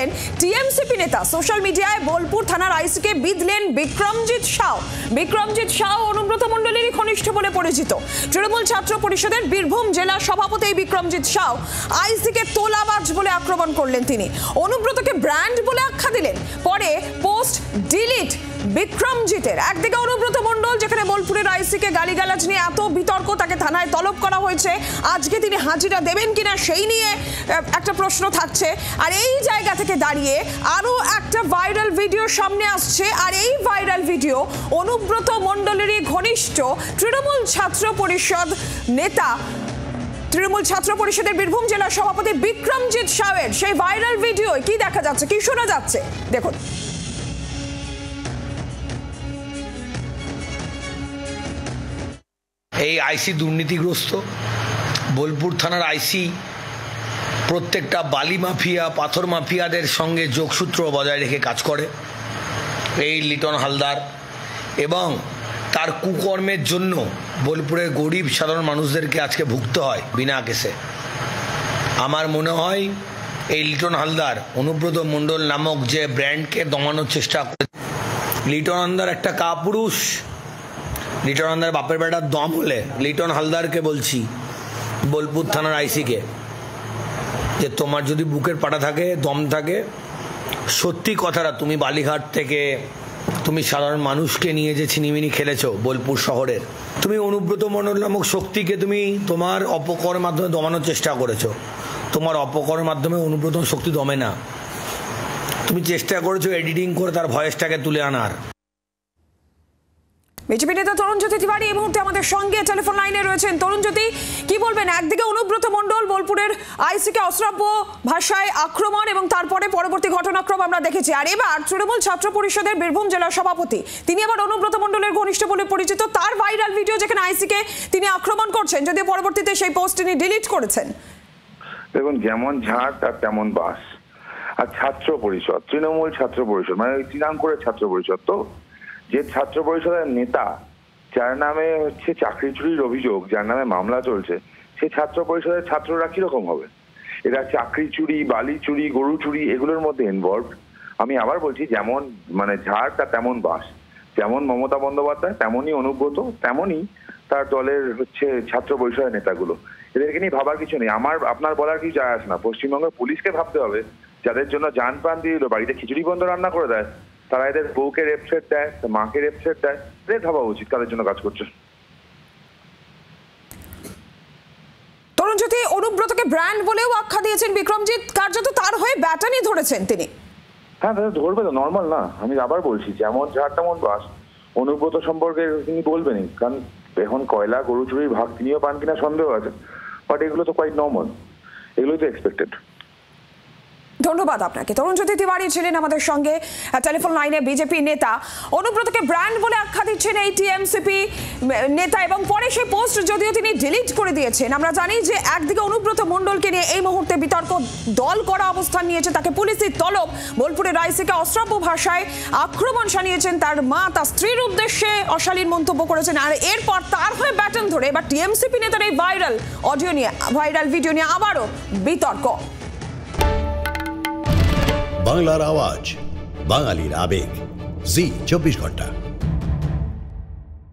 করলেন টিএমসিপি নেতা। সোশ্যাল মিডিয়ায় বোলপুর থানার আইসিকে বিধলেন বিক্রমজিৎ সাউ। বিক্রমজিৎ সাউ অনুব্রত মণ্ডলেরই ঘনিষ্ঠ বলে পরিচিত। তৃণমূল ছাত্র পরিষদের বীরভূম জেলা সভাপতি বিক্রমজিৎ সাউ আইসিকে তোলাবাজ বলে আক্রমণ করলেন তিনি। অনুব্রতকে ব্র্যান্ড বলে আখ্যা দিলেন। পরে পোস্ট ডিলিট বিক্রমজিতের। একদিকে অনুব্রত মণ্ডল, যেখানে বোলপুরের আইসিকে গালিগালাজ নিয়ে এত বিতর্ক, তাকে থানায় তলব করা হয়েছে, আজকে তিনি হাজিরা দেবেন কিনা সেই নিয়ে একটা প্রশ্ন থাকছে। আর এই জায়গা থেকে দাঁড়িয়ে আরো একটা ভাইরাল ভিডিও সামনে আসছে। আর এই ভাইরাল ভিডিও অনুব্রত মণ্ডলেরই ঘনিষ্ঠ তৃণমূল ছাত্র পরিষদ নেতা, তৃণমূল ছাত্র পরিষদের বীরভূম জেলা সভাপতি বিক্রমজিৎ সাউয়ের। সেই ভাইরাল ভিডিও কি দেখা যাচ্ছে, কি শোনা যাচ্ছে দেখুন। এই আইসি দুর্নীতিগ্রস্ত। বোলপুর থানার আইসি প্রত্যেকটা বালি মাফিয়া, পাথর মাফিয়াদের সঙ্গে যোগসূত্র বজায় রেখে কাজ করে। এই লিটন হালদার এবং তার কুকর্মের জন্য বোলপুরের গরিব সাধারণ মানুষদেরকে আজকে ভুগতে হয় বিনা কেসে। আমার মনে হয় এই লিটন হালদার অনুব্রত মণ্ডল নামক যে ব্র্যান্ডকে দমানোর চেষ্টা করে। লিটন হালদার একটা কাপুরুষ। লিটন হালদার বাপের বেটার দম হলে লিটন হালদারকে বলছি, বোলপুর থানার আইসিকে, যে তোমার যদি বুকের পাটা থাকে, দম থাকে, সত্যি কথাটা, তুমি বালিঘাট থেকে তুমি সাধারণ মানুষকে নিয়ে যে ছিনিমিনি খেলেছো বোলপুর শহরের, তুমি অনুব্রত মণ্ডল নামক শক্তিকে তুমি তোমার অপকর্মের মাধ্যমে দমানোর চেষ্টা করেছো। তোমার অপকর্মের মাধ্যমে অনুব্রত শক্তি দমে না। তুমি চেষ্টা করেছো এডিটিং করে তার ভয়েসটাকে তুলে আনার। বিজেপি নেতা তরুণজ্যোতি তিওয়ারি এই মুহূর্তে আমাদের সঙ্গে টেলিফোন লাইনে রয়েছেন। তরুণজ্যোতি, কি বলবেন? একদিকে অনুব্রত মণ্ডল বোলপুরের আইসিকে অশ্রাব্য ভাষায় আক্রমণ এবং তারপরে পরবর্তী ঘটনাক্রম আমরা দেখেছি। আর এবার তৃণমূল ছাত্র পরিষদের বীরভূম জেলা সভাপতি, তিনি আবার অনুব্রত মণ্ডলের ঘনিষ্ঠ বলে পরিচিত, তার ভাইরাল ভিডিও যেখানে আইসিকে তিনি আক্রমণ করছেন, যদিও পরবর্তীতে সেই পোস্ট তিনি ডিলিট করেছেন। দেখুন, যেমন ঝাড় তার তেমন বাস। আর ছাত্র পরিষদ, তৃণমূল ছাত্র পরিষদ মানে শ্রীরামপুরের ছাত্র পরিষদ, তো যে ছাত্র পরিষদের নেতা, যার নামে হচ্ছে চাকরি চুরির অভিযোগ, যার নামে মামলা চলছে, সেই ছাত্র পরিষদের ছাত্ররা কিরকম হবে? এরা চাকরি চুরি, বালি চুরি, গরু চুরি এগুলোর মধ্যে ইনভলভ। আমি আবার বলছি, যেমন মানে ঝাড় তার তেমন বাস। যেমন মমতা বন্দ্যোপাধ্যায়, তেমনই অনুব্রত, তেমনই তার দলের হচ্ছে ছাত্র পরিষদের নেতাগুলো। এদেরকে নিয়ে ভাবার কিছু নেই। আপনার বলার কিছু যায় আসে না। পশ্চিমবঙ্গের পুলিশকে ভাবতে হবে, যাদের জন্য জান প্রাণ দিয়ে দিল, বাড়িতে খিচুড়ি বন্ধ রান্না করে দেয়, তারা এদের বউকে রেপসেট দেয়, মাকে রেপসেট দেয়, এদের ভাবা উচিত কাদের জন্য কাজ করছে। তরুণজ্যোতি, অনুব্রতকে ব্র্যান্ড বলেও আখ্যা দিয়েছেন বিক্রমজিৎ, কার্যত তার হয়ে ব্যাটানি ধরেছেন তিনি। হ্যাঁ, তাদের ধরবে তো, নর্মাল না? আমি আবার বলছি, যেমন ঝাড় তেমন বাস। অনুব্রত সম্পর্কে তিনি বলবেনই, কারণ এখন কয়লা গরু চুরির ভাগ তিনিও পান কিনা সন্দেহ আছে, বাট এগুলো তো কোয়াইট নর্মাল, এগুলোই তো এক্সপেক্টেড। ধন্যবাদ আপনাকে। তরুণজ্যোতি তিওয়ারি ছিলেন আমাদের সঙ্গে টেলিফোন লাইনে। বিজেপি নেতা অনুব্রতকে ব্র্যান্ড বলে আখ্যা দিচ্ছেন এই টিএমসিপি নেতা, এবং পরে সেই পোস্ট যদিও তিনি ডিলিট করে দিয়েছেন। আমরা জানি যে একদিকে অনুব্রত মণ্ডলকে নিয়ে এই মুহূর্তে বিতর্ক, দল করা অবস্থান নিয়েছে, তাকে পুলিশের তলব। বোলপুরের আইসিকে অশ্রাব্য ভাষায় আক্রমণ শানিয়েছেন, তার মা তার স্ত্রীর উদ্দেশ্যে অশালীন মন্তব্য করেছেন। আর এরপর তার হয়ে ব্যাটন ধরে এবার টিএমসিপি নেতার এই ভাইরাল অডিও নিয়ে, ভাইরাল ভিডিও নিয়ে আবারও বিতর্ক। বাংলার আওয়াজ, বাঙালির আবেগ, জি 24 ঘন্টা।